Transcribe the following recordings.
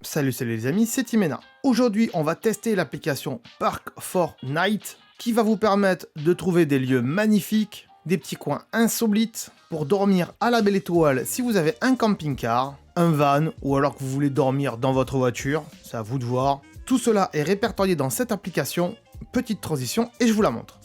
Salut les amis, c'est Timena. Aujourd'hui, on va tester l'application Park4Night qui va vous permettre de trouver des lieux magnifiques, des petits coins insolites pour dormir à la belle étoile si vous avez un camping-car, un van ou alors que vous voulez dormir dans votre voiture, c'est à vous de voir. Tout cela est répertorié dans cette application. Petite transition et je vous la montre.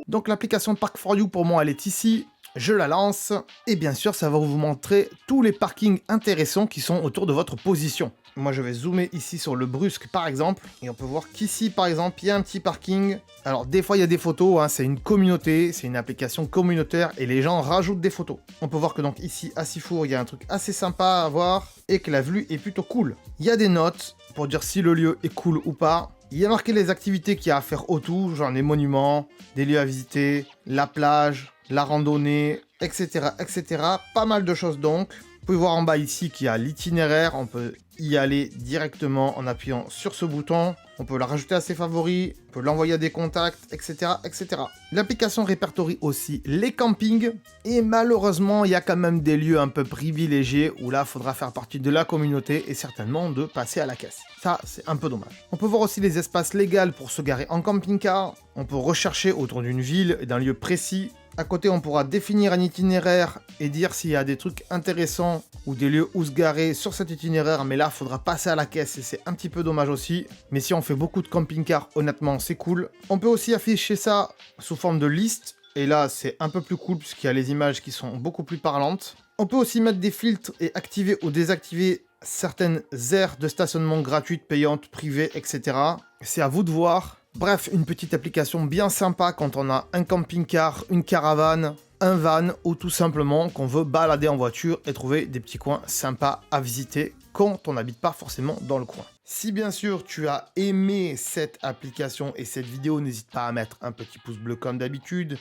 Donc l'application Park4You pour moi elle est ici. Je la lance et bien sûr ça va vous montrer tous les parkings intéressants qui sont autour de votre position. Moi je vais zoomer ici sur le Brusque par exemple et on peut voir qu'ici par exemple il y a un petit parking. Alors des fois il y a des photos, hein, c'est une communauté, c'est une application communautaire et les gens rajoutent des photos. On peut voir que donc ici à Sifour il y a un truc assez sympa à voir et que la vue est plutôt cool. Il y a des notes pour dire si le lieu est cool ou pas. Il y a marqué les activités qu'il y a à faire autour, genre les monuments, des lieux à visiter, la plage, la randonnée, etc., etc. Pas mal de choses donc. Vous pouvez voir en bas ici qu'il y a l'itinéraire. On peut y aller directement en appuyant sur ce bouton. On peut la rajouter à ses favoris, on peut l'envoyer à des contacts, etc., etc. L'application répertorie aussi les campings. Et malheureusement, il y a quand même des lieux un peu privilégiés où là, il faudra faire partie de la communauté et certainement de passer à la caisse. Ça, c'est un peu dommage. On peut voir aussi les espaces légaux pour se garer en camping-car. On peut rechercher autour d'une ville et d'un lieu précis. À côté, on pourra définir un itinéraire et dire s'il y a des trucs intéressants ou des lieux où se garer sur cet itinéraire, mais là, il faudra passer à la caisse et c'est un petit peu dommage aussi. Mais si on fait beaucoup de camping-car, honnêtement, c'est cool. On peut aussi afficher ça sous forme de liste, et là, c'est un peu plus cool puisqu'il y a les images qui sont beaucoup plus parlantes. On peut aussi mettre des filtres et activer ou désactiver certaines aires de stationnement gratuites, payantes, privées, etc. C'est à vous de voir. Bref, une petite application bien sympa quand on a un camping-car, une caravane, un van ou tout simplement qu'on veut balader en voiture et trouver des petits coins sympas à visiter quand on n'habite pas forcément dans le coin. Si bien sûr tu as aimé cette application et cette vidéo, n'hésite pas à mettre un petit pouce bleu comme d'habitude.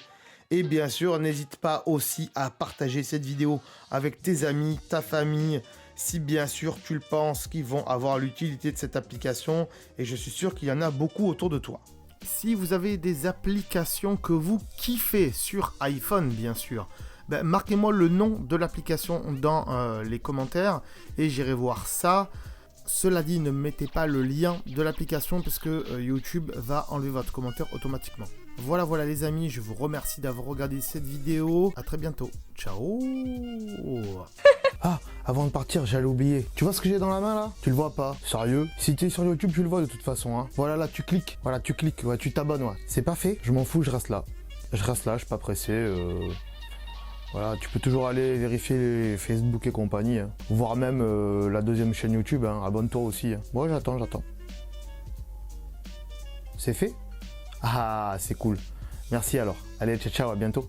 Et bien sûr, n'hésite pas aussi à partager cette vidéo avec tes amis, ta famille, si bien sûr tu le penses qu'ils vont avoir l'utilité de cette application, et je suis sûr qu'il y en a beaucoup autour de toi. Si vous avez des applications que vous kiffez sur iPhone, bien sûr, marquez-moi le nom de l'application dans les commentaires et j'irai voir ça. Cela dit, ne mettez pas le lien de l'application parce que YouTube va enlever votre commentaire automatiquement. Voilà les amis, je vous remercie d'avoir regardé cette vidéo. À très bientôt. Ciao. Ah, avant de partir, j'allais oublier. Tu vois ce que j'ai dans la main là? Tu le vois pas? Sérieux? Si tu es sur YouTube, tu le vois de toute façon. Hein. Voilà, là, tu cliques. Voilà, tu cliques. Ouais, tu t'abonnes. Ouais. C'est pas fait. Je m'en fous, je reste là. Je suis pas pressé. Voilà, tu peux toujours aller vérifier les Facebook et compagnie. Hein. Voire même la deuxième chaîne YouTube. Hein. Abonne-toi aussi. Hein. Bon, j'attends. C'est fait? Ah, c'est cool. Merci alors. Allez, ciao, à bientôt.